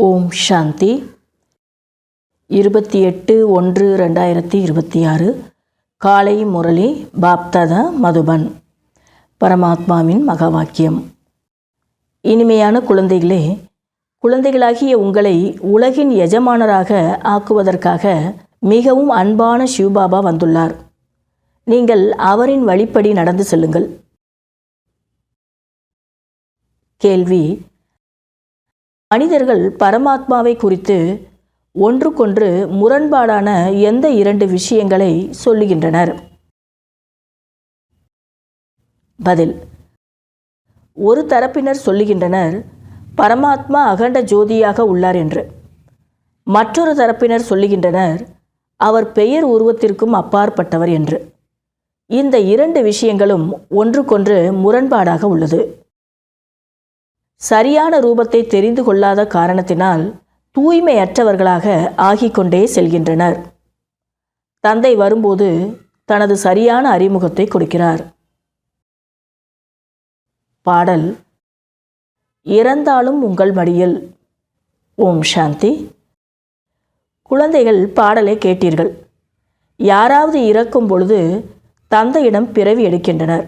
ஓம் சாந்தி. 28/1/2026 காலை முரளி பாப்தாதா மதுபன். பரமாத்மாவின் மகாவாக்கியம். இனிமையான குழந்தைகளே, குழந்தைகளாகிய உங்களை உலகின் எஜமானராக ஆக்குவதற்காக மிகவும் அன்பான சிவபாபா வந்துள்ளார். நீங்கள் அவரின் வழிப்படி நடந்து செல்லுங்கள். கேள்வி: மனிதர்கள் பரமாத்மாவை குறித்து ஒன்றுக்கொன்று முரண்பாடான எந்த 2 விஷயங்களை சொல்லுகின்றனர்? பதில்: ஒரு தரப்பினர் சொல்லுகின்றனர் பரமாத்மா அகண்ட ஜோதியாக உள்ளார் என்று. மற்றொரு தரப்பினர் சொல்லுகின்றனர் அவர் பெயர் உருவத்திற்கும் அப்பாற்பட்டவர் என்று. இந்த 2 விஷயங்களும் ஒன்றுக்கொன்று முரண்பாடாக உள்ளது. சரியான ரூபத்தை தெரிந்து கொள்ளாத காரணத்தினால் தூய்மையற்றவர்களாக ஆகிக்கொண்டே செல்கின்றனர். தந்தை வரும்போது தனது சரியான அறிமுகத்தை கொடுக்கிறார். பாடல்: இறந்தாலும் உங்கள் மடியில். ஓம் சாந்தி. குழந்தைகள், பாடலை கேட்டீர்கள். யாராவது இறக்கும் பொழுது தந்தையிடம் பிறவி எடுக்கின்றனர்.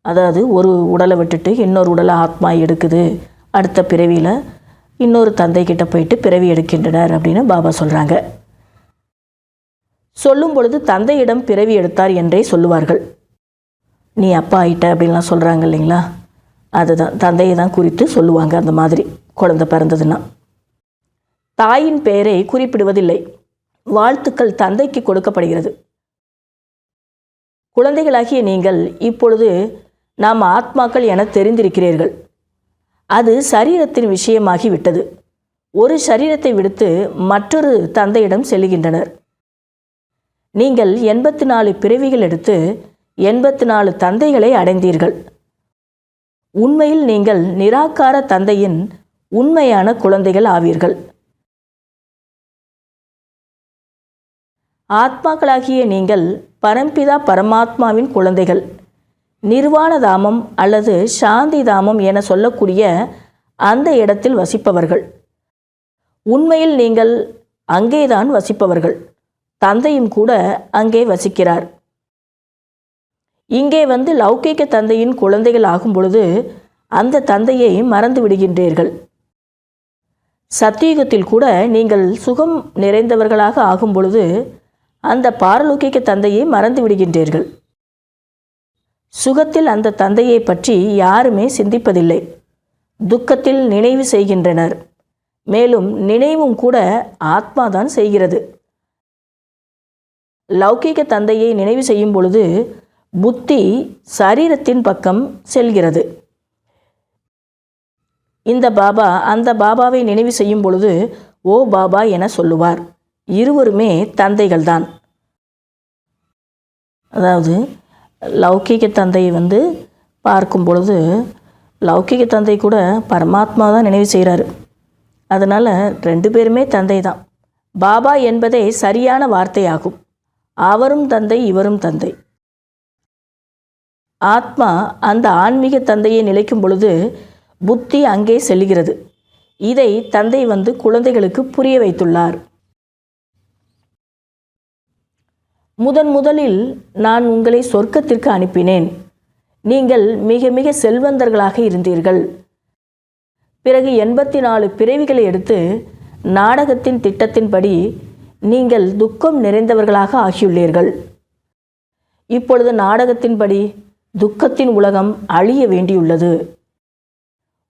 அதாவது ஒரு உடலை விட்டுட்டு இன்னொரு உடலை ஆத்மா எடுக்குது, அடுத்த பிறவியில் இன்னொரு தந்தைக்கிட்ட போயிட்டு பிறவி எடுக்கின்றனர் அப்படின்னு பாபா சொல்கிறாங்க. சொல்லும் பொழுது தந்தையிடம் பிறவி எடுத்தார் என்றே சொல்லுவார்கள். நீ அப்பா ஆயிட்ட அப்படின்லாம் சொல்கிறாங்க இல்லைங்களா, அதுதான் தந்தையை தான் குறித்து சொல்லுவாங்க. அந்த மாதிரி குழந்தை பிறந்ததுன்னா தாயின் பெயரை குறிப்பிடுவதில்லை. வாழ்த்துக்கள் தந்தைக்கு கொடுக்கப்படுகிறது. குழந்தைகளாகிய நீங்கள் இப்பொழுது நாம் ஆத்மாக்கள் என தெரிந்திருக்கிறீர்கள். அது சரீரத்தின் விஷயமாகி விட்டது. ஒரு சரீரத்தை விடுத்து மற்றொரு தந்தையிடம் செல்லுகின்றனர். நீங்கள் 84 பிறவிகள் எடுத்து 84 தந்தைகளை அடைந்தீர்கள். உண்மையில் நீங்கள் நிராகார தந்தையின் உண்மையான குழந்தைகள் ஆவீர்கள். ஆத்மாக்களாகிய நீங்கள் பரம்பிதா பரமாத்மாவின் குழந்தைகள். நிர்வாண தாமம் அல்லது சாந்தி தாமம் என சொல்லக்கூடிய அந்த இடத்தில் வசிப்பவர்கள். உண்மையில் நீங்கள் அங்கேதான் வசிப்பவர்கள். தந்தையும் கூட அங்கே வசிக்கிறார். இங்கே வந்து லௌகீக தந்தையின் குழந்தைகள் ஆகும் பொழுது அந்த தந்தையை மறந்து விடுகின்றீர்கள். சத்தியுகத்தில் கூட நீங்கள் சுகம் நிறைந்தவர்களாக ஆகும் பொழுது அந்த பாரலௌகிக தந்தையை மறந்து விடுகின்றீர்கள். சுகத்தில் அந்த தந்தையை பற்றி யாருமே சிந்திப்பதில்லை. துக்கத்தில் நினைவு செய்கின்றனர். மேலும் நினைவும் கூட ஆத்மாதான் செய்கிறது. லௌகீக தந்தையை நினைவு செய்யும் பொழுது புத்தி சரீரத்தின் பக்கம் செல்கிறது. இந்த பாபா அந்த பாபாவை நினைவு செய்யும் பொழுது ஓ பாபா என சொல்லுவார். இருவருமே தந்தைகள்தான். அதாவது லௌகீக தந்தையை பார்க்கும் பொழுது லௌகீக தந்தை கூட பரமாத்மா தான் நினைவு செய்கிறாரு. அதனால் 2 பேருமே தந்தை தான். பாபா என்பதே சரியான வார்த்தையாகும். அவரும் தந்தை, இவரும் தந்தை. ஆத்மா அந்த ஆன்மீக தந்தையை நிலைக்கும் பொழுது புத்தி அங்கே செல்கிறது. இதை தந்தை குழந்தைகளுக்கு புரிய வைத்துள்ளார். முதலில் நான் உங்களை சொர்க்கத்திற்கு அனுப்பினேன். நீங்கள் மிக மிக செல்வந்தர்களாக இருந்தீர்கள். பிறகு 84 பிறவிகளை எடுத்து நாடகத்தின் திட்டத்தின்படி நீங்கள் துக்கம் நிறைந்தவர்களாக ஆகியுள்ளீர்கள். இப்பொழுது நாடகத்தின்படி துக்கத்தின் உலகம் அழிய வேண்டியுள்ளது.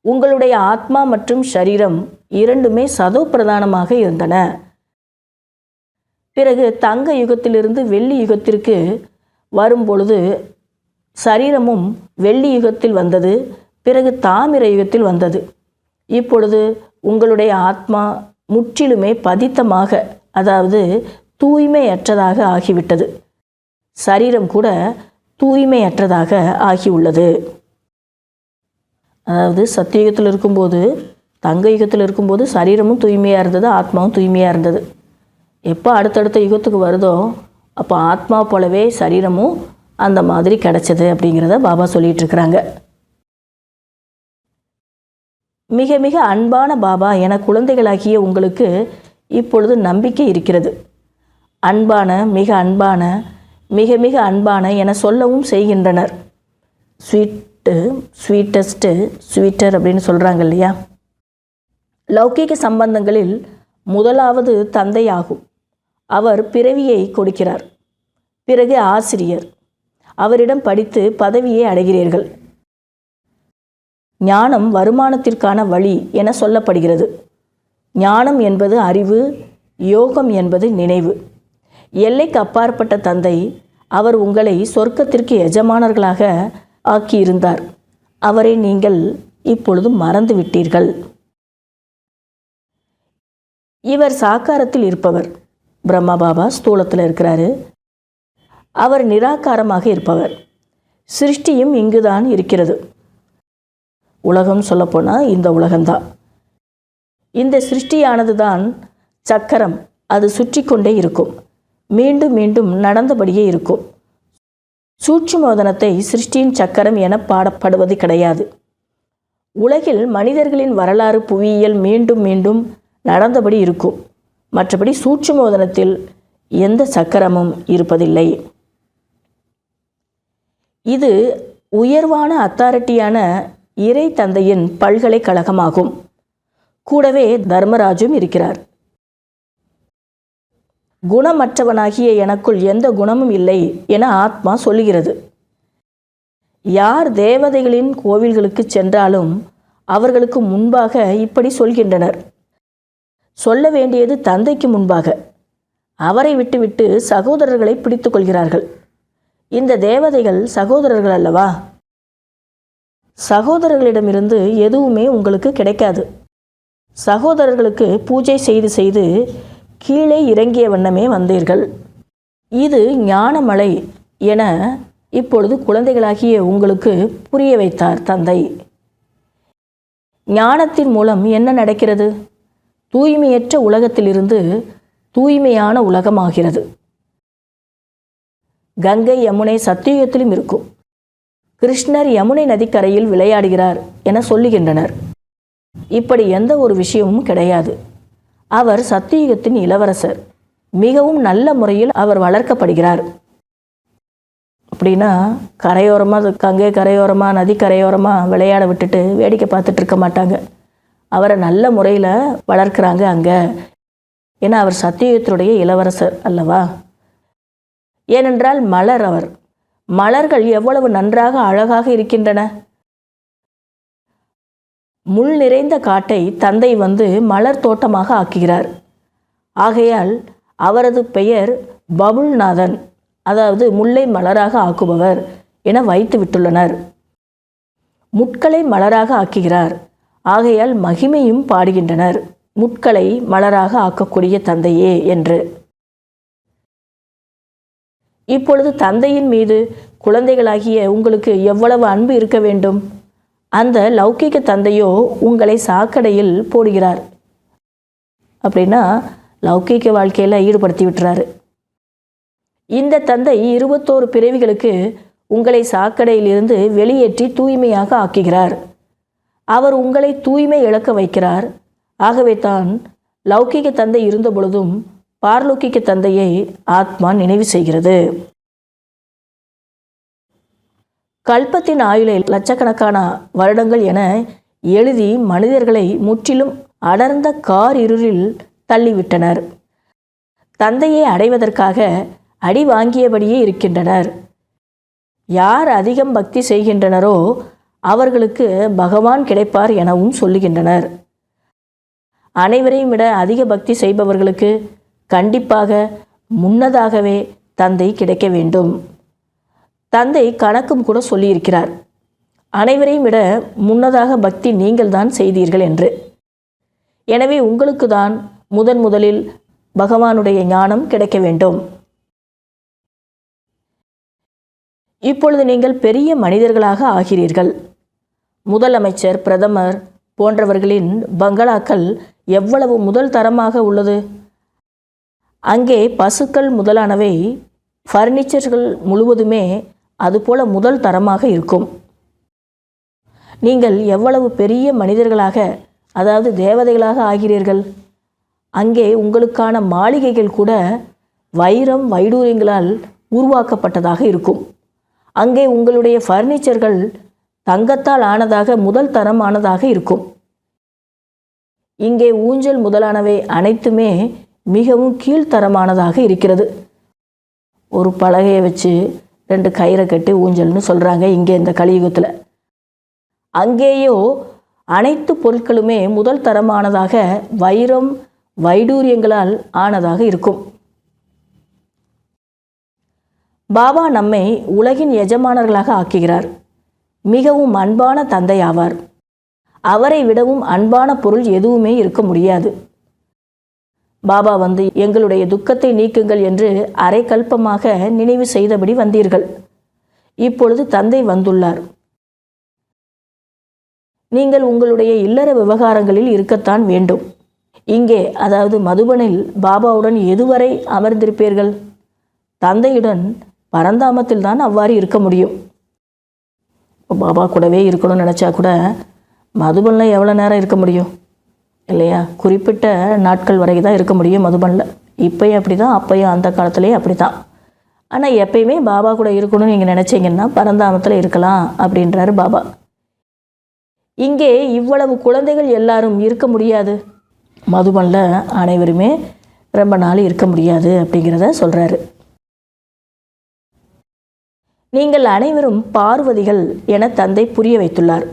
உங்களுடைய ஆத்மா மற்றும் சரீரம் இரண்டுமே சதோ பிரதானமாக இருந்தன. பிறகு தங்க யுகத்திலிருந்து வெள்ளி யுகத்திற்கு வரும்பொழுது சரீரமும் வெள்ளி யுகத்தில் வந்தது. பிறகு தாமிர யுகத்தில் வந்தது. இப்பொழுது உங்களுடைய ஆத்மா முற்றிலுமே பதித்தமாக, அதாவது தூய்மையற்றதாக ஆகிவிட்டது. சரீரம் கூட தூய்மையற்றதாக ஆகியுள்ளது. அதாவது சத்தியுகத்தில் இருக்கும்போது, தங்க யுகத்தில் இருக்கும்போது சரீரமும் தூய்மையாக இருந்தது, ஆத்மாவும் தூய்மையாக இருந்தது. எப்போ அடுத்தடுத்த யுகத்துக்கு வருதோ அப்போ ஆத்மா போலவே சரீரமும் அந்த மாதிரி கிடச்சது அப்படிங்கிறத பாபா சொல்லிகிட்ருக்குறாங்க. மிக மிக அன்பான பாபா என குழந்தைகளாகிய உங்களுக்கு இப்பொழுது நம்பிக்கை இருக்கிறது. அன்பான, மிக அன்பான, மிக மிக அன்பான என சொல்லவும் செய்கின்றனர். ஸ்வீட்டஸ்ட்டு, ஸ்வீட்டர் அப்படின்னு சொல்கிறாங்க இல்லையா? லௌகீக சம்பந்தங்களில் முதலாவது தந்தையாகும். அவர் பிறவியை கொடுக்கிறார். பிறகு ஆசிரியர். அவரிடம் படித்து பதவியை அடைகிறீர்கள். ஞானம் வருமானத்திற்கான வழி என சொல்லப்படுகிறது. ஞானம் என்பது அறிவு, யோகம் என்பது நினைவு. எல்லைக்கு அப்பாற்பட்ட தந்தை அவர் உங்களை சொர்க்கத்திற்கு எஜமானர்களாக ஆக்கியிருந்தார். அவரை நீங்கள் இப்பொழுது மறந்து விட்டீர்கள். இவர் சாக்காரத்தில் இருப்பவர். பிரம்மா பாபா ஸ்தூலத்தில் இருக்கிறாரு. அவர் நிராகாரமாக இருப்பவர். சிருஷ்டியும் இங்குதான் இருக்கிறது. உலகம் சொல்லப்போனால் இந்த உலகம்தான். இந்த சிருஷ்டியானது தான் சக்கரம். அது சுற்றி கொண்டே இருக்கும். மீண்டும் மீண்டும் நடந்தபடியே இருக்கும். சூட்சுமோதனத்தை சிருஷ்டியின் சக்கரம் என பாடப்படுவது கிடையாது. உலகில் மனிதர்களின் வரலாறு, புவியியல் மீண்டும் மீண்டும் நடந்தபடி இருக்கும். மற்றபடி சூட்சுமோதனத்தில் எந்த சக்கரமும் இருப்பதில்லை. இது உயர்வான அத்தாரிட்டியான இறை தந்தையின் பல்கலைக்கழகமாகும். கூடவே தர்மராஜும் இருக்கிறார். குணமற்றவனாகிய எனக்குள் எந்த குணமும் இல்லை என ஆத்மா சொல்லுகிறது. யார் தேவதைகளின் கோவில்களுக்கு சென்றாலும் அவர்களுக்கு முன்பாக இப்படி சொல்கின்றனர். சொல்ல வேண்டியது தந்தைக்கு முன்பாக. அவரை விட்டுவிட்டு சகோதரர்களை பிடித்து கொள்கிறார்கள். இந்த தேவதைகள் சகோதரர்கள் அல்லவா? சகோதரர்களிடமிருந்து எதுவுமே உங்களுக்கு கிடைக்காது. சகோதரர்களுக்கு பூஜை செய்து செய்து கீழே இறங்கிய வண்ணமே வந்தீர்கள். இது ஞானமலை என இப்பொழுது குழந்தைகளாகிய உங்களுக்கு புரிய வைத்தார் தந்தை. ஞானத்தின் மூலம் என்ன நடக்கிறது? தூய்மையற்ற உலகத்திலிருந்து தூய்மையான உலகமாகிறது. கங்கை, யமுனை சத்தியுகத்திலும் இருக்கும். கிருஷ்ணர் யமுனை நதிக்கரையில் விளையாடுகிறார் என சொல்லுகின்றனர். இப்படி எந்த ஒரு விஷயமும் கிடையாது. அவர் சத்தியுகத்தின் இளவரசர். மிகவும் நல்ல முறையில் அவர் வளர்க்கப்படுகிறார். அப்படின்னா கரையோரமாக, கங்கை கரையோரமாக, நதி கரையோரமாக விளையாட விட்டுட்டு வேடிக்கை பார்த்துட்டு இருக்க மாட்டாங்க. அவரை நல்ல முறையில் வளர்க்குறாங்க அங்கே. ஏன்னா அவர் சத்தியுகத்தினுடைய இளவரசர் அல்லவா? ஏனென்றால் மலர் அவர். மலர்கள் எவ்வளவு நன்றாக அழகாக இருக்கின்றன. முள் நிறைந்த காட்டை தந்தை வந்து மலர் தோட்டமாக ஆக்குகிறார். ஆகையால் அவரது பெயர் பபுல்நாதன், அதாவது முல்லை மலராக ஆக்குபவர் என வைத்து விட்டுள்ளனர். முட்களை மலராக ஆக்குகிறார். ஆகையால் மகிமையும் பாடுகின்றனர், முட்களை மலராக ஆக்கக்கூடிய தந்தையே என்று. இப்பொழுது தந்தையின் மீது குழந்தைகளாகிய உங்களுக்கு எவ்வளவு அன்பு இருக்க வேண்டும்? அந்த லௌகிக தந்தையோ உங்களை சாக்கடையில் போடுகிறார். அப்படின்னா லௌகிக வாழ்க்கையில் ஈடுபடுத்தி விட்டுறாரு. இந்த தந்தை 21 பிறவிகளுக்கு உங்களை சாக்கடையிலிருந்து வெளியேற்றி தூய்மையாக ஆக்குகிறார். அவர் உங்களை தூய்மை இழக்க வைக்கிறார். ஆகவே தான் லௌகிக தந்தை இருந்த பொழுதும் பார்லௌகிக தந்தையை ஆத்மா நினைவு செய்கிறது. கல்பத்தின் ஆயுளை லட்சக்கணக்கான வருடங்கள் என எழுதி மனிதர்களை முற்றிலும் அடர்ந்த கார் இருளில் தள்ளிவிட்டனர். தந்தையை அடைவதற்காக அடி வாங்கியபடியே இருக்கின்றனர். யார் அதிகம் பக்தி செய்கின்றனரோ அவர்களுக்கு பகவான் கிடைப்பார் எனவும் சொல்லுகின்றனர். அனைவரையும் விட அதிக பக்தி செய்பவர்களுக்கு கண்டிப்பாக முன்னதாகவே தந்தை கிடைக்க வேண்டும். தந்தை கணக்கும் கூட சொல்லியிருக்கிறார், அனைவரையும் விட முன்னதாக பக்தி நீங்கள் தான் செய்தீர்கள் என்று. எனவே உங்களுக்கு தான் முதலில் பகவானுடைய ஞானம் கிடைக்க வேண்டும். இப்பொழுது நீங்கள் பெரிய மனிதர்களாக ஆகிறீர்கள். முதலமைச்சர், பிரதமர் போன்றவர்களின் பங்களாக்கள் எவ்வளவு முதல் தரமாக உள்ளது. அங்கே பசுக்கள் முதலானவை, ஃபர்னிச்சர்கள் முழுவதுமே அதுபோல முதல் தரமாக இருக்கும். நீங்கள் எவ்வளவு பெரிய மனிதர்களாக, அதாவது தேவதைகளாக ஆகிறீர்கள். அங்கே உங்களுக்கான மாளிகைகள் கூட வைரம் வைடூரியங்களால் உருவாக்கப்பட்டதாக இருக்கும். அங்கே உங்களுடைய ஃபர்னிச்சர்கள் தங்கத்தால் ஆனதாக, முதல் தரமானதாக இருக்கும். இங்கே ஊஞ்சல் முதலானவை அனைத்துமே மிகவும் கீழ்த்தரமானதாக இருக்கிறது. ஒரு பலகையை வச்சு 2 கயிறை கட்டி ஊஞ்சல்னு சொல்கிறாங்க இங்கே இந்த கலியுகத்தில். அங்கேயோ அனைத்து பொருட்களுமே முதல் தரமானதாக வைரம் வைடூரியங்களால் ஆனதாக இருக்கும். பாபா நம்மை உலகின் எஜமானர்களாக ஆக்குகிறார். மிகவும் அன்பான தந்தை ஆவார். அவரை விடவும் அன்பான பொருள் எதுவுமே இருக்க முடியாது. பாபா வந்து எங்களுடைய துக்கத்தை நீக்குங்கள் என்று அரைக்கல்பமாக நினைவு செய்தபடி வந்தீர்கள். இப்பொழுது தந்தை வந்துள்ளார். நீங்கள் உங்களுடைய இல்லற விவகாரங்களில் இருக்கத்தான் வேண்டும். இங்கே, அதாவது மதுபனில் பாபாவுடன் எதுவரை அமர்ந்திருப்பீர்கள்? தந்தையுடன் பரந்தாமத்தில் தான் அவ்வாறு இருக்க முடியும். பாபா கூடவே இருக்கணும்னு நினச்சா கூட மதுபனில் எவ்வளோ நேரம் இருக்க முடியும் இல்லையா? குறிப்பிட்ட நாட்கள் வரை தான் இருக்க முடியும் மதுபனில். இப்போயும் அப்படி தான், அப்போயும் அந்த காலத்துலேயும் அப்படி தான். ஆனால் எப்பயுமே பாபா கூட இருக்கணும்னு நீங்கள் நினச்சிங்கன்னா பரந்தாமத்தில் இருக்கலாம் அப்படின்றாரு பாபா. இங்கே இவ்வளவு குழந்தைகள் எல்லாரும் இருக்க முடியாது. மதுபனில் அனைவருமே ரொம்ப நாள் இருக்க முடியாது அப்படிங்கிறத சொல்கிறாரு. நீங்கள் அனைவரும் பார்வதிகள் என தந்தை புரிய வைத்துள்ளார்.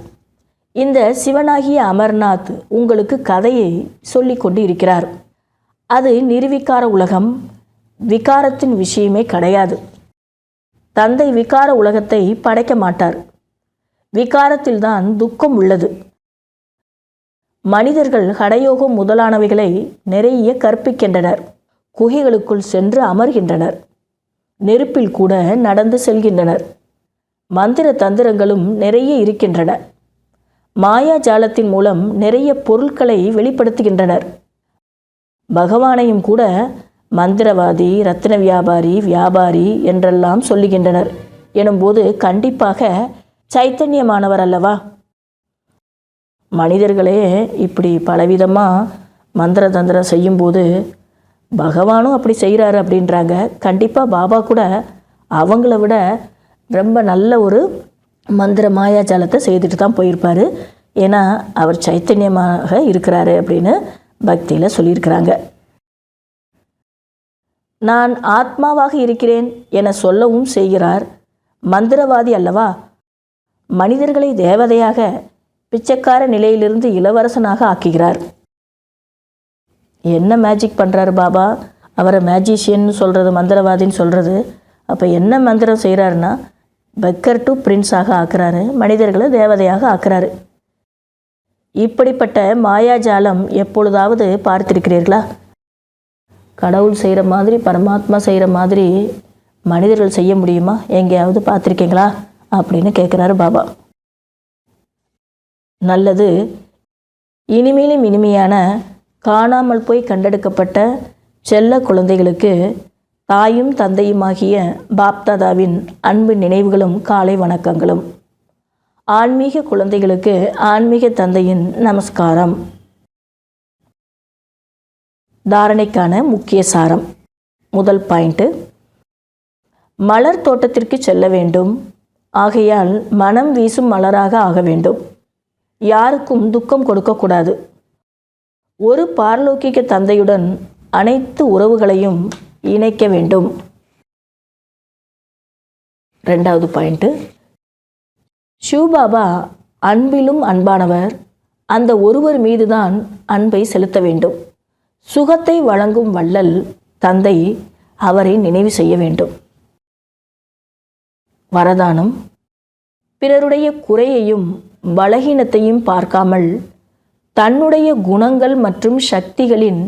இந்த சிவனாகிய அமர்நாத் உங்களுக்கு கதையை சொல்லி கொண்டு இருக்கிறார். அது நிர்விகார உலகம், விகாரத்தின் விஷயமே கிடையாது. தந்தை விகார உலகத்தை படைக்க மாட்டார். விகாரத்தில்தான் துக்கம் உள்ளது. மனிதர்கள் ஹடயோகம் முதலானவைகளை நிறைய கற்பிக்கின்றனர். குகைகளுக்குள் சென்று அமர்கின்றனர். நெருப்பில் கூட நடந்து செல்கின்றனர். மந்திர தந்திரங்களும் நிறைய இருக்கின்றன. மாயாஜாலத்தின் மூலம் நிறைய பொருட்களை வெளிப்படுத்துகின்றனர். பகவானையும் கூட மந்திரவாதி, ரத்தின வியாபாரி, வியாபாரி என்றெல்லாம் சொல்லுகின்றனர். எனும்போது கண்டிப்பாக சைத்தன்யமானவர் அல்லவா? மனிதர்களே இப்படி பலவிதமாக மந்திர தந்திரம் செய்யும்போது பகவானும் அப்படி செய்கிறாரு அப்படின்றாங்க. கண்டிப்பாக பாபா கூட அவங்கள விட ரொம்ப நல்ல ஒரு மந்திர மாயாஜாலத்தை செய்துட்டு தான் போயிருப்பார். ஏன்னா அவர் சைத்தன்யமாக இருக்கிறாரு அப்படின்னு பக்தியில் சொல்லியிருக்கிறாங்க. நான் ஆத்மாவாக இருக்கிறேன் என சொல்லவும் செய்கிறார். மந்திரவாதி அல்லவா? மனிதர்களை தேவதையாக, பிச்சைக்கார நிலையிலிருந்து இளவரசனாக ஆக்குகிறார். என்ன மேஜிக் பண்ணுறாரு பாபா? அவரை மேஜிஷியன்னு சொல்கிறது, மந்திரவாதின்னு சொல்கிறது. அப்போ என்ன மந்திரம் செய்கிறாருன்னா பெக்கர் டு பிரின்ஸாக ஆக்குறாரு, மனிதர்களை தேவதையாக ஆக்குறாரு. இப்படிப்பட்ட மாயாஜாலம் எப்பொழுதாவது பார்த்திருக்கிறீர்களா? கடவுள் செய்கிற மாதிரி, பரமாத்மா செய்கிற மாதிரி மனிதர்கள் செய்ய முடியுமா? எங்கேயாவது பார்த்துருக்கீங்களா அப்படின்னு கேட்குறாரு பாபா. நல்லது. இனிமேலும் இனிமையான காணாமல் போய் கண்டெடுக்கப்பட்ட செல்ல குழந்தைகளுக்கு தாயும் தந்தையுமாகிய பாப்தாதாவின் அன்பு நினைவுகளும் காலை வணக்கங்களும். ஆன்மீக குழந்தைகளுக்கு ஆன்மீக தந்தையின் நமஸ்காரம். தாரணைக்கான முக்கிய சாரம். முதல் பாயிண்ட்டு, மலர் தோட்டத்திற்கு செல்ல வேண்டும். ஆகையால் மனம் வீசும் மலராக ஆக வேண்டும். யாருக்கும் துக்கம் கொடுக்கக்கூடாது. ஒரு பாரலோகிக தந்தையுடன் அனைத்து உறவுகளையும் இணைக்க வேண்டும். ரெண்டாவது பாயிண்ட்டு, சிவபாபா அன்பிலும் அன்பானவர். அந்த ஒருவர் மீதுதான் அன்பை செலுத்த வேண்டும். சுகத்தை வழங்கும் வள்ளல் தந்தை, அவரை நினைவு செய்ய வேண்டும். வரதானம், பிறருடைய குறையையும் பலகீனத்தையும் பார்க்காமல் தன்னுடைய குணங்கள் மற்றும் சக்திகளின்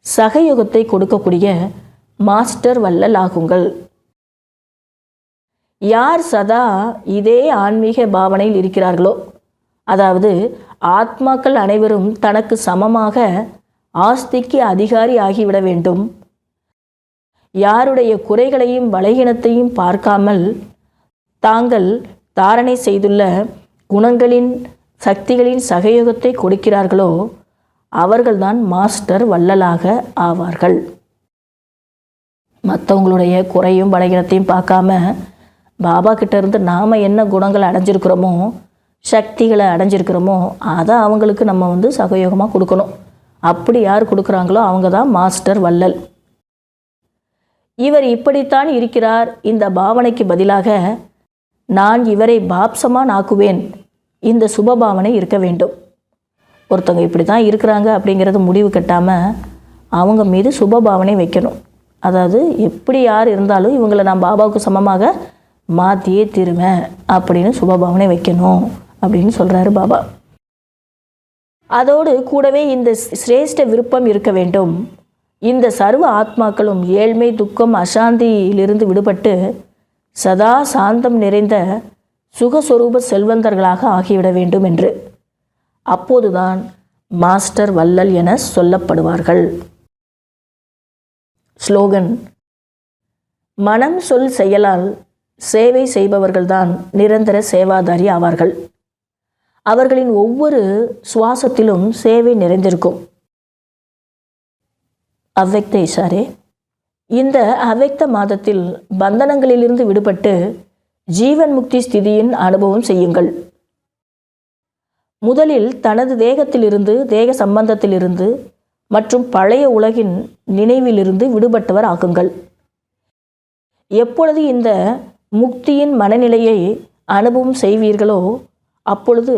சகயோகத்தை கொடுக்கக்கூடிய மாஸ்டர் வள்ளல் ஆகுங்கள். யார் சதா இதே ஆன்மீக பாவனையில் இருக்கிறார்களோ, அதாவது ஆத்மாக்கள் அனைவரும் தனக்கு சமமாக ஆஸ்திக்கு அதிகாரி ஆகிவிட வேண்டும். யாருடைய குறைகளையும் பலகீனத்தையும் பார்க்காமல் தாங்கள் தாரணை செய்துள்ள குணங்களின் சக்திகளின் சகயோகத்தை கொடுக்கிறார்களோ அவர்கள்தான் மாஸ்டர் வள்ளலாக ஆவார்கள். மற்றவங்களுடைய குறையும் பலகீனத்தையும் பார்க்காம பாபா கிட்ட இருந்து நாம் என்ன குணங்களை அடைஞ்சிருக்கிறோமோ, சக்திகளை அடைஞ்சிருக்கிறோமோ அதை அவங்களுக்கு நம்ம சகயோகமாக கொடுக்கணும். அப்படி யார் கொடுக்குறாங்களோ அவங்க தான் மாஸ்டர் வள்ளல். இவர் இப்படித்தான் இருக்கிறார் இந்த பாவனைக்கு பதிலாக நான் இவரை பாப்சமாக ஆக்குவேன், இந்த சுபபாவனை இருக்க வேண்டும். ஒருத்தவங்க இப்படி தான் இருக்கிறாங்க அப்படிங்கிறது முடிவு கட்டாமல் அவங்க மீது சுபபாவனை வைக்கணும். அதாவது எப்படி யார் இருந்தாலும் இவங்களை நான் பாபாவுக்கு சமமாக மாற்றியே தீருவேன் அப்படின்னு சுபபாவனை வைக்கணும் அப்படின்னு சொல்கிறாரு பாபா. அதோடு கூடவே இந்த சிரேஷ்ட விருப்பம் இருக்க வேண்டும். இந்த சர்வ ஆத்மாக்களும் ஏழ்மை, துக்கம், அசாந்தியிலிருந்து விடுபட்டு சதா சாந்தம் நிறைந்த சுகஸ்வரூப செல்வந்தர்களாக ஆகிவிட வேண்டும் என்று. அப்போதுதான் மாஸ்டர் வள்ளல் என சொல்லப்படுவார்கள். ஸ்லோகன்: மனம், சொல், செயலால் சேவை செய்பவர்கள்தான் நிரந்தர சேவாதாரி ஆவார்கள். அவர்களின் ஒவ்வொரு சுவாசத்திலும் சேவை நிறைந்திருக்கும். அவ்வக்த இஷாரே: இந்த அவ்வக்த மாதத்தில் பந்தனங்களிலிருந்து விடுபட்டு ஜீவன் முக்தி ஸ்திதியின் அனுபவம் செய்யுங்கள். முதலில் தனது தேகத்திலிருந்து, தேக சம்பந்தத்திலிருந்து மற்றும் பழைய உலகின் நினைவிலிருந்து விடுபட்டவர் ஆக்குங்கள். எப்பொழுது இந்த முக்தியின் மனநிலையை அனுபவம் செய்வீர்களோ அப்பொழுது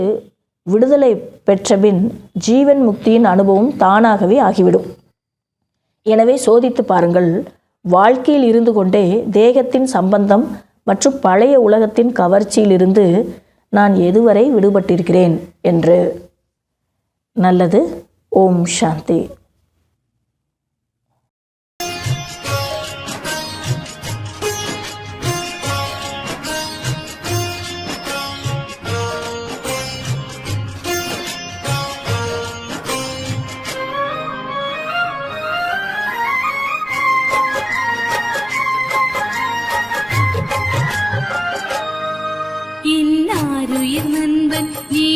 விடுதலை பெற்றபின் ஜீவன் முக்தியின் அனுபவம் தானாகவே ஆகிவிடும். எனவே சோதித்து பாருங்கள், வாழ்க்கையில் இருந்து கொண்டே தேகத்தின் சம்பந்தம் மற்றும் பழைய உலகத்தின் கவர்ச்சியிலிருந்து நான் எதுவரை விடுபட்டிருக்கிறேன் என்று. நல்லது. ஓம் சாந்தி. எல்லாருயிர் நண்பன் நீ.